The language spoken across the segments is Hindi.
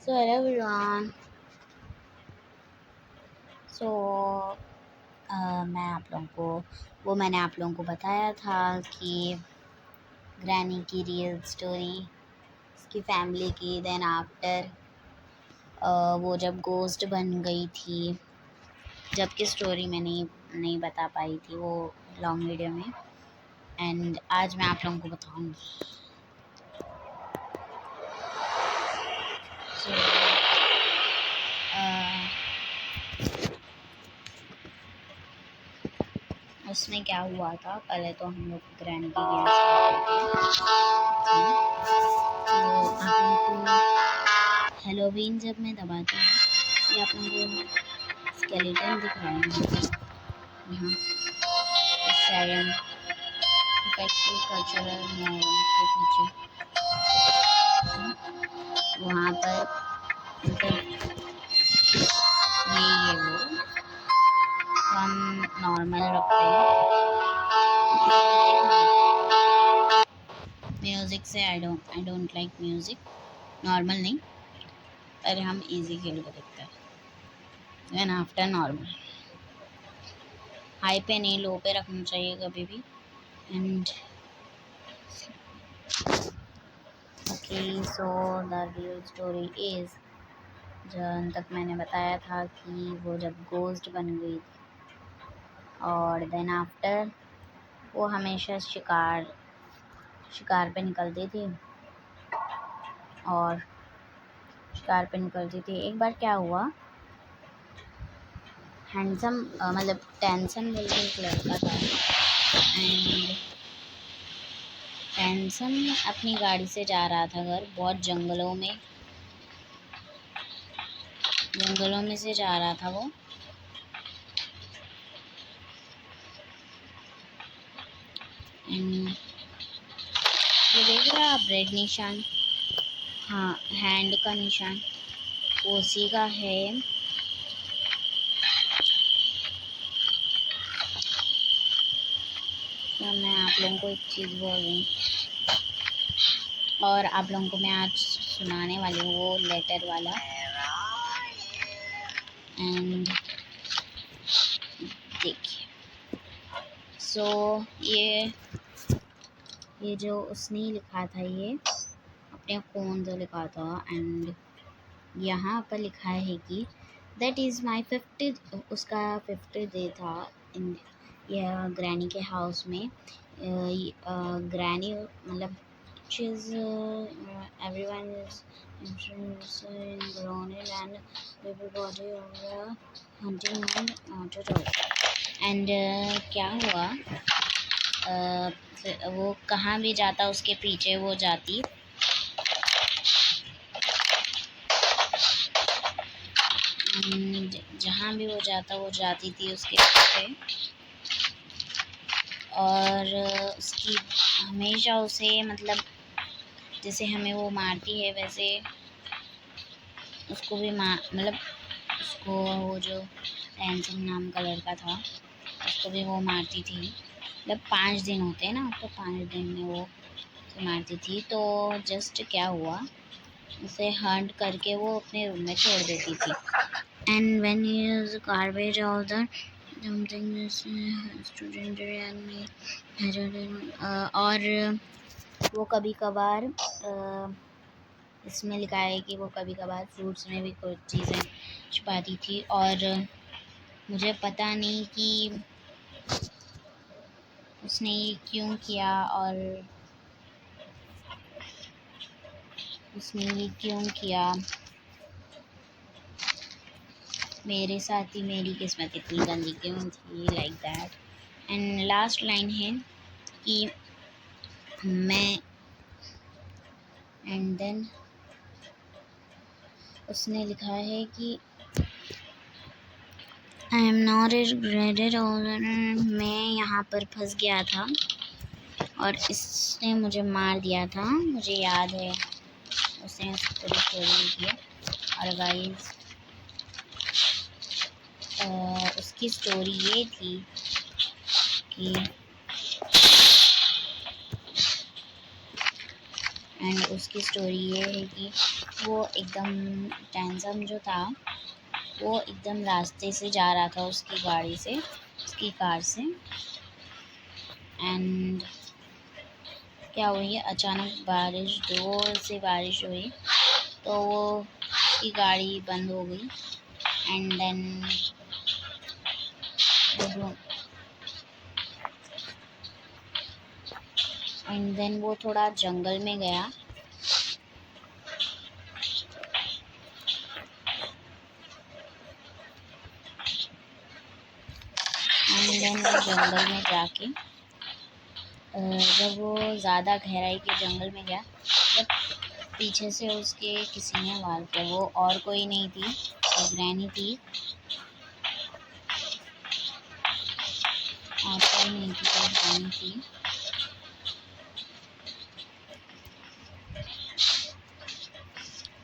So hello everyone. सो मैं आप लोगों को मैंने आप लोगों को बताया था कि ग्रैनी की रियल स्टोरी, उसकी फैमिली की। देन आफ्टर वो जब गोस्ट बन गई थी, जबकि स्टोरी मैं नहीं बता पाई थी वो लॉन्ग वीडियो में। एंड आज मैं आप लोगों को बताऊंगी। सो उसमें क्या हुआ था, पहले तो हम लोग ग्रैनी की गेम स्टार्ट करते हैं। तो आप लोगों को हेलोवीन जब मैं दबाती हूँ, ये आप लोगों को स्केलेटन दिख रहा है यहाँ इस साइड इफेक्टिव कल्चरल मोरम के पीछे, वहाँ पर मतलब ये वो हम नॉर्मल रखते हैं। म्यूज़िक से I don't like music, normal नहीं, पहले हम इजी खेल को देखते हैं। देन आफ्टर नॉर्मल, हाई पे नहीं लो पे रखना चाहिए कभी भी। And okay, so the real story is, जहाँ तक मैंने बताया था कि वो जब गोस्ट बन गई थी और देन आफ्टर वो हमेशा शिकार पे निकलती थी। और शिकार पे निकलती थी, एक बार क्या हुआ, हैंडसम मतलब टेंसन बोल के एक लड़का था। एंड टेंसन अपनी गाड़ी से जा रहा था घर, बहुत जंगलों में से जा रहा था वो। एंड ये देख रहा आप रेड निशान, हाँ हैंड का निशान उसी का है। तो मैं आप लोगों को एक चीज़ बोल रही हूँ और आप लोगों को मैं आज सुनाने वाली हूँ वो लेटर वाला। एंड देखिए, सो ये जो उसने लिखा था, ये अपने फ़ोन से लिखा था। एंड यहाँ पर लिखा है कि दैट इज़ माई 50, उसका 50 डे था इन यह ग्रैनी के हाउस में। ग्रैनी मतलब she's everyone is in grounded and everybody are hunting and and क्या हुआ, वो कहाँ भी जाता उसके पीछे वो जाती। जहाँ भी वो जाता वो जाती थी उसके पीछे। और उसकी हमेशा उसे मतलब जैसे हमें वो मारती है वैसे उसको भी मतलब उसको वो जो टेंसन नाम का लड़का था उसको भी वो मारती थी। मतलब 5 दिन होते हैं ना, तो 5 दिन में वो उसे मारती थी। तो जस्ट क्या हुआ, उसे हंट करके वो अपने रूम में छोड़ देती थी। And when he is garbage of the something student and और वो कभी कभार इसमें लिखा है कि वो कभी कभार फ्रूट्स में भी कुछ चीज़ें छुपाती थी। और मुझे पता नहीं कि उसने ये क्यों किया और उसने ये क्यों किया, मेरे साथ ही मेरी किस्मत इतनी गंदी क्यों थी, like that. And last line है कि मैं एंड देन उसने लिखा है कि आई एम नॉट रिग्रेटेड और मैं यहाँ पर फंस गया था और इसने मुझे मार दिया था, मुझे याद है उसने पूरी स्टोरी लिखी है। और गाइस उसकी स्टोरी ये थी कि एंड उसकी स्टोरी ये है कि वो एकदम टैंसम जो था वो एकदम रास्ते से जा रहा था उसकी गाड़ी से, उसकी कार से। एंड क्या हुई, अचानक बारिश, जोर से बारिश हुई, तो वो उसकी गाड़ी बंद हो गई। एंड देन वो थोड़ा जंगल में गया। एंड देन वो जंगल में जाके जब वो ज़्यादा गहराई के जंगल में गया, जब पीछे से उसके किसी ने वार किया, वो और कोई नहीं थी, वो ग्रैनी थी, और कोई नहीं थी, वो ग्रैनी थी।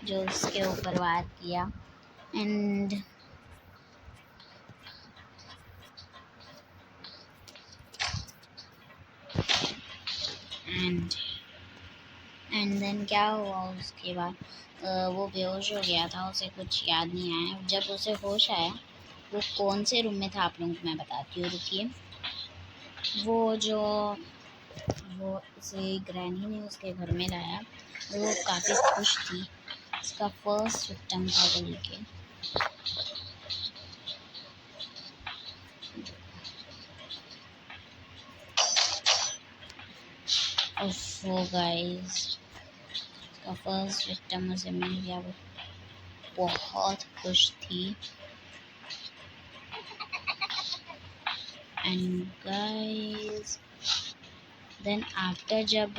जो उसके ऊपर वार किया। एंड देन क्या हुआ उसके बाद, वो बेहोश हो गया था, उसे कुछ याद नहीं आया। जब उसे होश आया, वो कौन से रूम में था आप लोगों को मैं बताती हूँ, रुकिए। वो उसे ग्रैनी ने उसके घर में लाया, वो काफ़ी खुश थी, उसका फर्स्ट विक्टिम था वो लेके। वो गाइस, उसका फर्स्ट विक्टिम उसे मिल गया, वो बहुत खुश थी। एंड गाइस देन आफ्टर, जब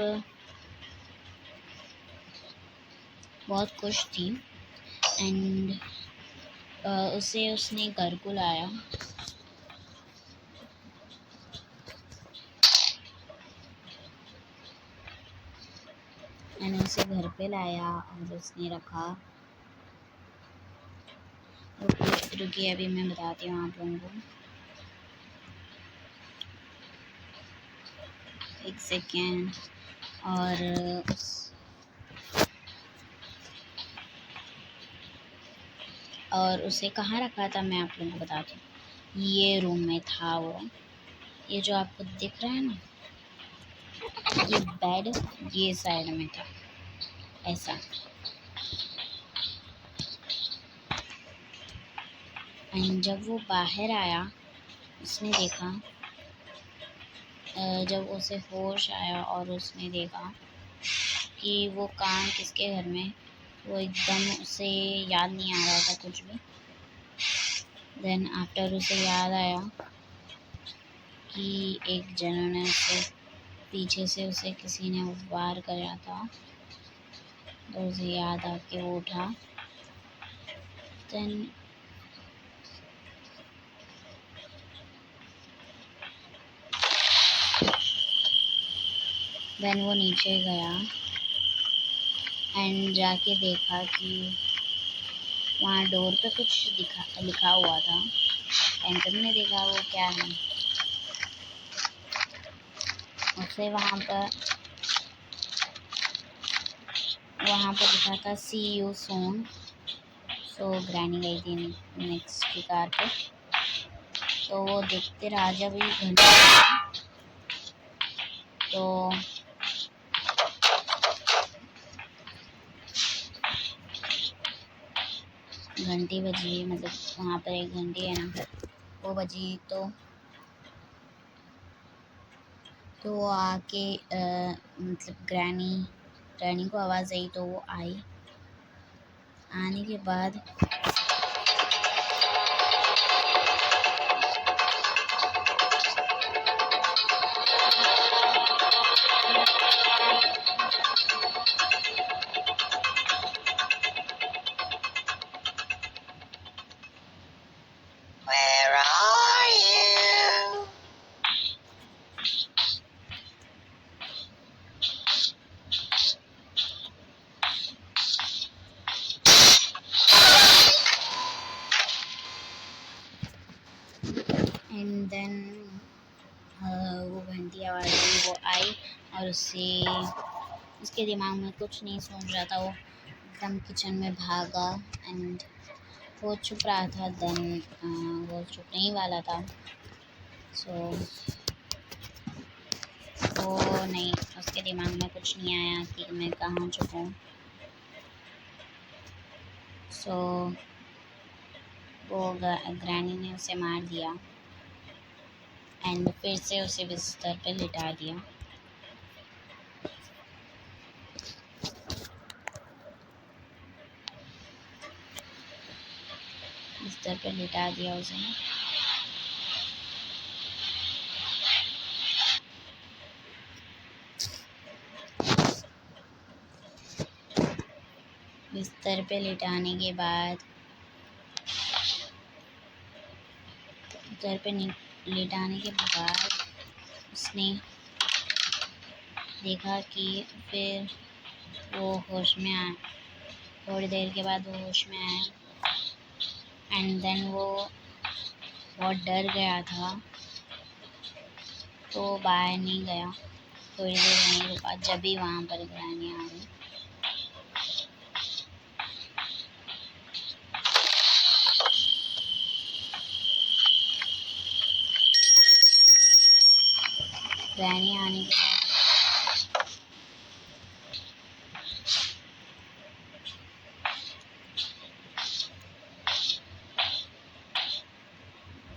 बहुत खुश थी, एंड उसने घर को लाया। मैंने उसे घर पे लाया और उसने रखा। रुकिए अभी मैं बताती हूँ आप लोगों को, एक सेकेंड। और उसे कहाँ रखा था मैं आप लोगों को बताती हूँ। ये रूम में था वो, ये जो आपको दिख रहा है ना, ये बेड ये साइड में था, ऐसा। एंड जब वो बाहर आया, उसने देखा, जब उसे होश आया और उसने देखा कि वो कहाँ किसके घर में, वो एकदम उसे याद नहीं आ रहा था कुछ भी। देन आफ्टर उसे याद आया कि एक जनों ने उसे पीछे से, उसे किसी ने वार करा था, तो उसे याद आके वो उठा। देन वो नीचे गया एंड जाके देखा कि वहाँ डोर पे कुछ लिखा हुआ था। एंड ने देखा वो क्या है, उसे वहाँ पर लिखा था सी यू सून। सो ग्रैनी गई थी नेक्स्ट की कार पे, तो वो देखते रहा। जब ये घंटी बजी, मतलब वहाँ पर एक घंटी है ना, वो बजी, तो वो आके मतलब ग्रैनी को आवाज़ आई, तो वो आई। आने के बाद Where are you? And then वो घंटी आवाज़ दी, वो आई और उसके दिमाग में कुछ नहीं सोच रहा था, वो एकदम किचन में भागा एंड वो छुप रहा था। देन वो छुपने ही वाला था, सो वो नहीं, उसके दिमाग में कुछ नहीं आया कि मैं कहाँ छुपूँ। सो वो ग्रैनी ने उसे मार दिया एंड फिर से उसे बिस्तर पे लिटा दिया। बिस्तर पे लिटा दिया उसे। बिस्तर पे लिटाने के बाद लिटाने के बाद उसने देखा कि फिर वो होश में आया। थोड़ी देर के बाद वो होश में आया एंड देन वो बहुत डर गया था, तो बाहर नहीं गया। थोड़ी देर वहीं रुका, जब भी वहाँ पर ग्रैनी आ गई। ग्रैनी आने के बाद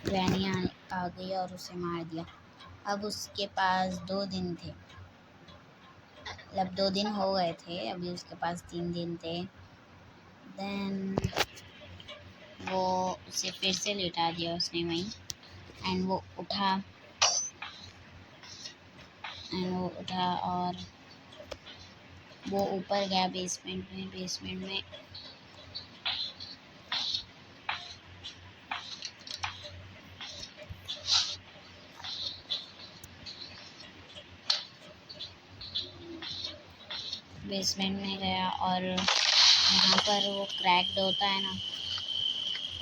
ग्रैनी आ गई और उसे मार दिया। अब उसके पास 2 दिन थे, मतलब 2 दिन हो गए थे, अभी उसके पास 3 दिन थे। देन वो उसे फिर से लिटा दिया उसने वहीं एंड वो उठा और वो ऊपर गया बेसमेंट में गया और यहाँ पर वो क्रैक्ड होता है ना,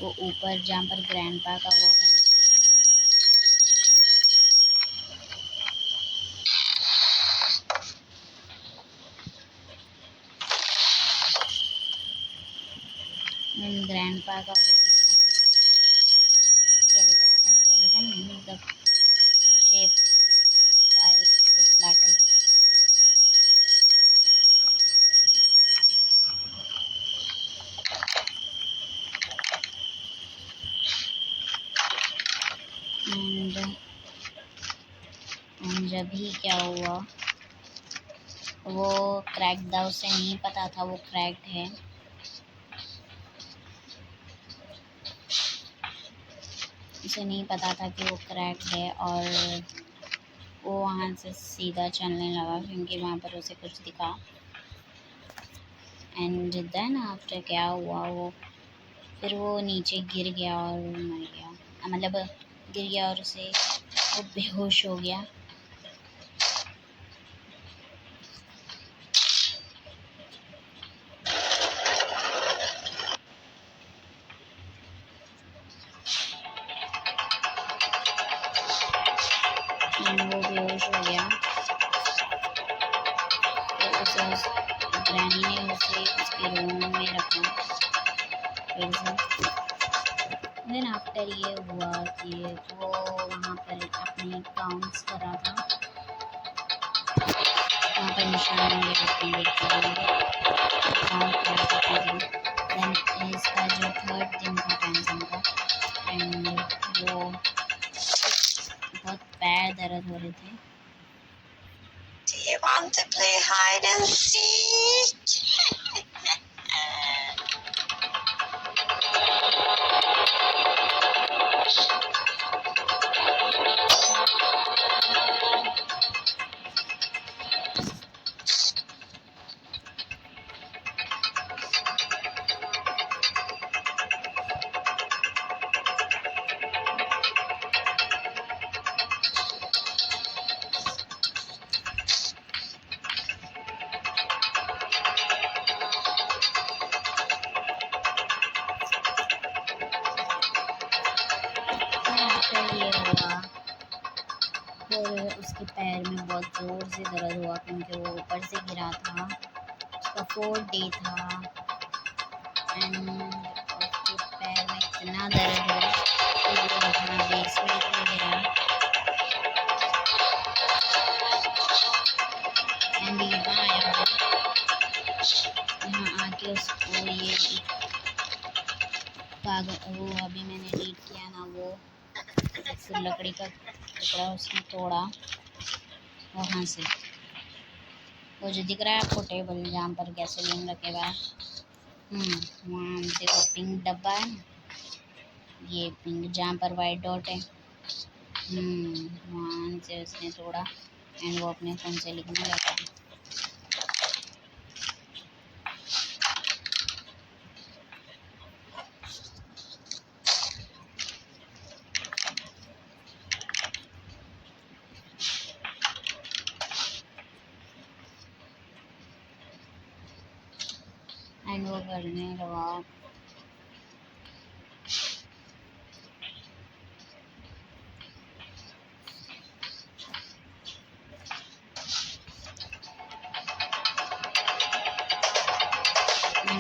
वो ऊपर जहाँ पर ग्रैंडपा का वो है, ग्रैंडपा का वो है स्केलेटन नहीं, मतलब शेप बाय पुतला टाइप। एंड जब भी क्या हुआ, वो क्रैक्ड था, उसे नहीं पता था वो क्रैक्ड है। उसे नहीं पता था कि वो क्रैक्ड है और वो वहाँ से सीधा चलने लगा क्योंकि वहाँ पर उसे कुछ दिखा। एंड देन आफ्टर क्या हुआ, फिर वो नीचे गिर गया और मर गया, मतलब गिर गया और उसे वो बेहोश हो गया। वो बेहोश हो गया, तो उसे ग्रैनी ने उसे उसके रूम में रखा फिर से। देन आफ्टर ये हुआ कि वो वहाँ पर अपने काउंट्स कर रहा था, वहाँ पर निशान होंगे काउंट कर सकते थे। देन इसका जो 3rd दिन था टेंशन का एंड वो बहुत पैर दर्द हो रहे थे। Do you want to play hide and seek? उसके पैर में बहुत ज़ोर से दर्द हुआ क्योंकि वो ऊपर से गिरा था। उसका 4th डे था एंड उसके पैर में इतना दर्द हुआ कि वो वहाँ बेसमेंट में गिरा एंड यहाँ आया वो। यहाँ आके उसको ये कागज वो अभी मैंने रीड किया ना, वो एक लकड़ी का टुकड़ा उसने तोड़ा वहाँ से। वो जो दिख रहा है आपको टेबल जहाँ पर गैसोलीन रखे हुआ है, वहाँ देखो पिंक डब्बा है ना, ये पिंक जहाँ पर वाइट डॉट है, वहाँ से उसने तोड़ा एंड वो अपने फ़ोन से लिखने लगा। एंड वो करने लगा।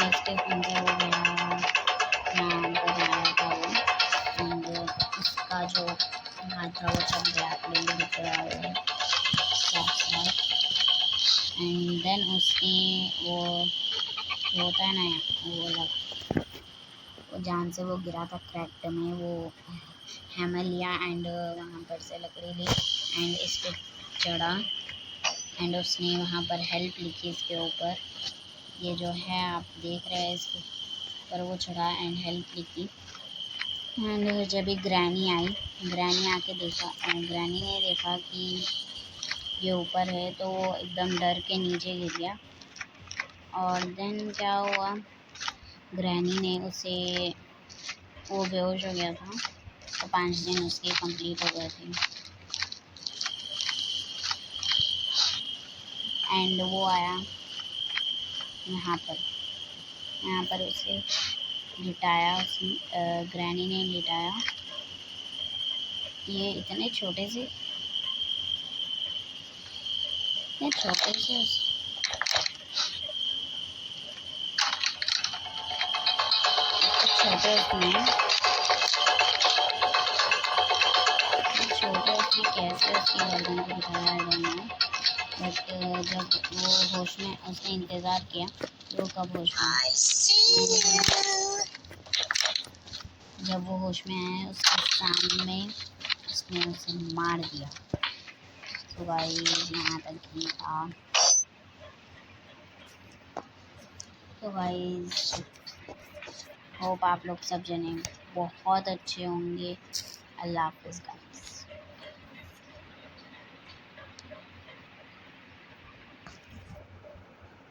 उसके अंदर वो गया नाम बनाया था वो एंड उसका जो हाथ था वो चल गया एंड देन उसने वो होता है ना वो लगा वो जान से वो गिरा था क्रैक्ट में, वो हैमर लिया एंड वहाँ पर से लकड़ी ली एंड इस पर चढ़ा एंड उसने वहाँ पर हेल्प लिखी इसके ऊपर। ये जो है आप देख रहे हैं इसके पर वो चढ़ा एंड हेल्प लिखी एंड जब एक ग्रैनी आके देखा एंड ग्रैनी ने देखा कि ये ऊपर है तो वो एकदम डर के नीचे गिर गया। और देन क्या हुआ, ग्रैनी ने उसे वो बेहोश हो गया था तो 5 दिन उसके कंप्लीट हो गए थे एंड वो आया यहाँ पर उसे लिटाया, उसने ग्रैनी ने लिटाया। ये इतने छोटे से छोटे उसमें कैसे उसकी गर्दन को दिखाया है बट जब वो होश में उसने इंतज़ार किया तो कब होश में जब वो होश में आए उसके सामने उसने उसे मार दिया। तो गाइस यहाँ तक ही था। तो गाइस होप आप लोग सब जने बहुत अच्छे होंगे। अल्लाह हाफ़िज़ गाइस।